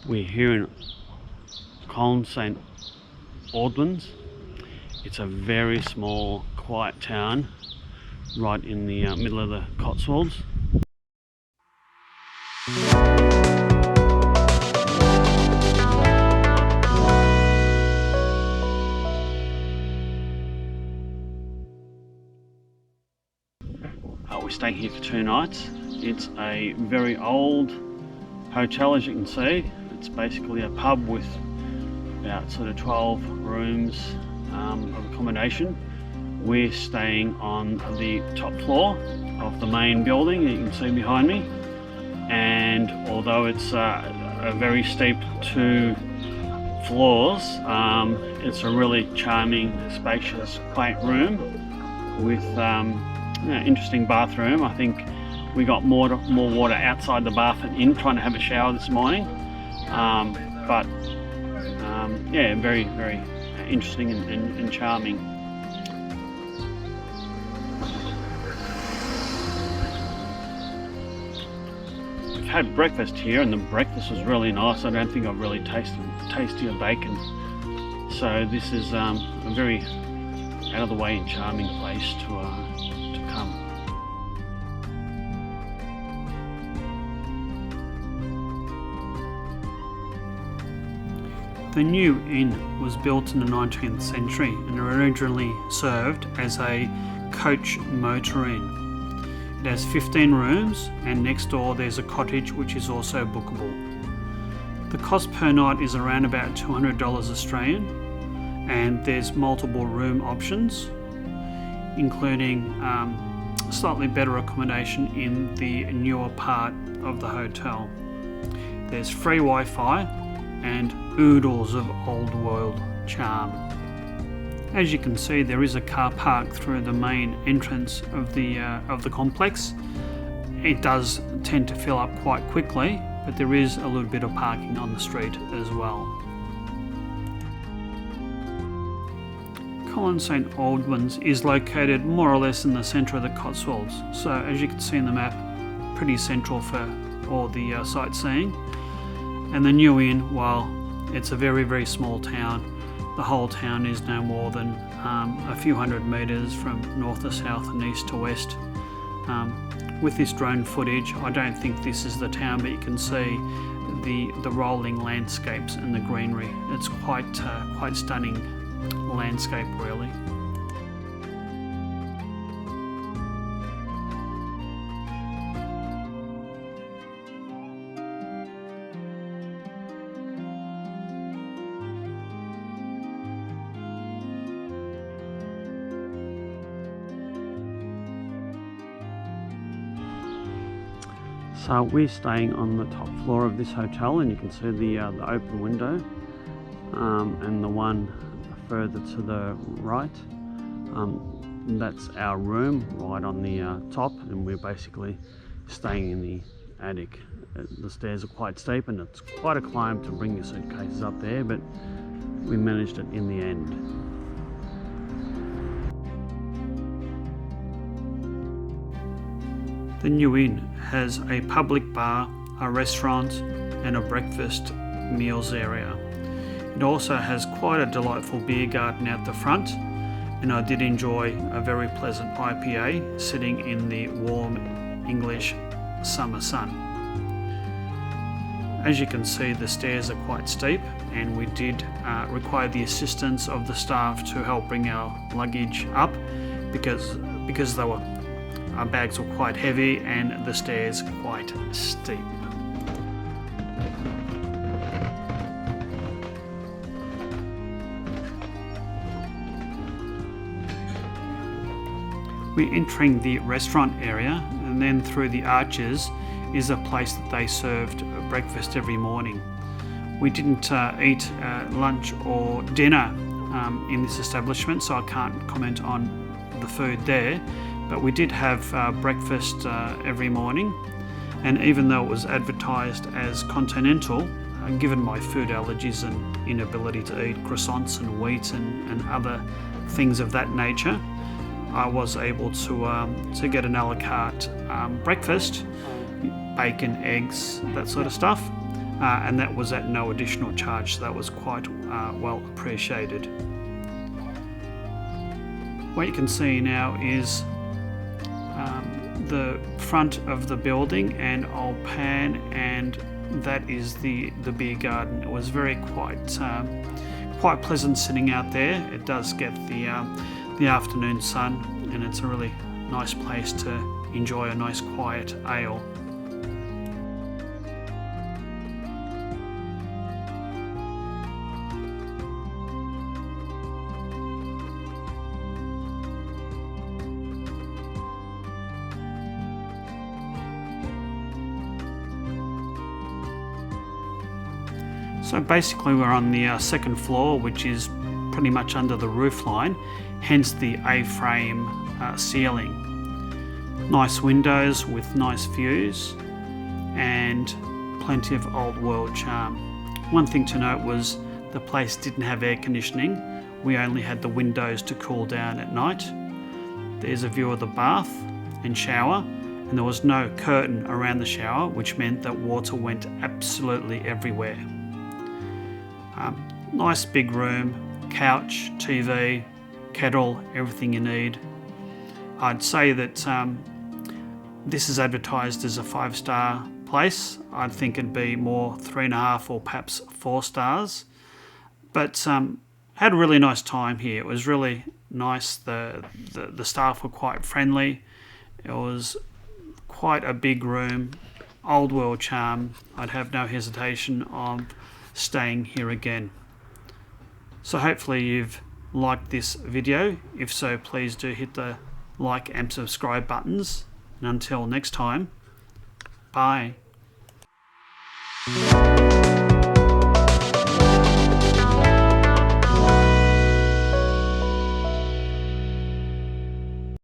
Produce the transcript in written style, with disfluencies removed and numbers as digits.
We're here in Coln St Aldwyns. It's a very small, quiet town right in the middle of the Cotswolds. We're staying here for 2 nights. It's a very old hotel, as you can see. It's basically a pub with about sort of 12 rooms of accommodation. We're staying on the top floor of the main building that you can see behind me, and although it's a very steep 2 floors, it's a really charming, spacious, quaint room with interesting bathroom. I think we got more water outside the bath than in, trying to have a shower this morning. Yeah, very, very interesting and charming. We've had breakfast here, and the breakfast was really nice. I don't think I've really tasted tastier bacon. So this is a very out of the way and charming place to come. The new inn was built in the 19th century and originally served as a coach motor inn. It has 15 rooms, and next door there's a cottage which is also bookable. The cost per night is around about $200 Australian, and there's multiple room options, including slightly better accommodation in the newer part of the hotel. There's free Wi-Fi and oodles of old world charm. As you can see, there is a car park through the main entrance of the complex. It does tend to fill up quite quickly, but there is a little bit of parking on the street as well. Coln St Aldwyns is located more or less in the centre of the Cotswolds, so as you can see in the map, pretty central for all the sightseeing. And the new inn, while it's a very, very small town, the whole town is no more than a few hundred metres from north to south and east to west. With this drone footage, I don't think this is the town, but you can see the rolling landscapes and the greenery. It's quite stunning landscape, really. So we're staying on the top floor of this hotel, and you can see the open window and the one further to the right. That's our room right on the top, and we're basically staying in the attic. The stairs are quite steep, and it's quite a climb to bring your suitcases up there, but we managed it in the end. The new inn has a public bar, a restaurant, and a breakfast meals area. It also has quite a delightful beer garden out the front, and I did enjoy a very pleasant IPA sitting in the warm English summer sun. As you can see, the stairs are quite steep, and we did require the assistance of the staff to help bring our luggage up because our bags were quite heavy and the stairs quite steep. We're entering the restaurant area, and then through the arches is a place that they served breakfast every morning. We didn't eat lunch or dinner in this establishment, so I can't comment on the food there, but we did have breakfast every morning, and even though it was advertised as continental, given my food allergies and inability to eat croissants and wheat and other things of that nature, I was able to get an a la carte breakfast, bacon, eggs, that sort of stuff, and that was at no additional charge, so that was quite well appreciated. What you can see now is the front of the building, and I'll pan, and that is the beer garden. It was very quite pleasant sitting out there. It does get the afternoon sun, and it's a really nice place to enjoy a nice quiet ale. So basically we're on the second floor, which is pretty much under the roof line, hence the A-frame ceiling. Nice windows with nice views and plenty of old world charm. One thing to note was the place didn't have air conditioning. We only had the windows to cool down at night. There's a view of the bath and shower, and there was no curtain around the shower, which meant that water went absolutely everywhere. Nice big room, couch, TV, kettle, everything you need. I'd say that this is advertised as a 5-star place. I'd think it'd be more 3.5 or perhaps 4 stars. But had a really nice time here. It was really nice. The staff were quite friendly. It was quite a big room, old world charm. I'd have no hesitation of staying here again. So hopefully you've liked this video. If so, please do hit the like and subscribe buttons. And until next time, bye.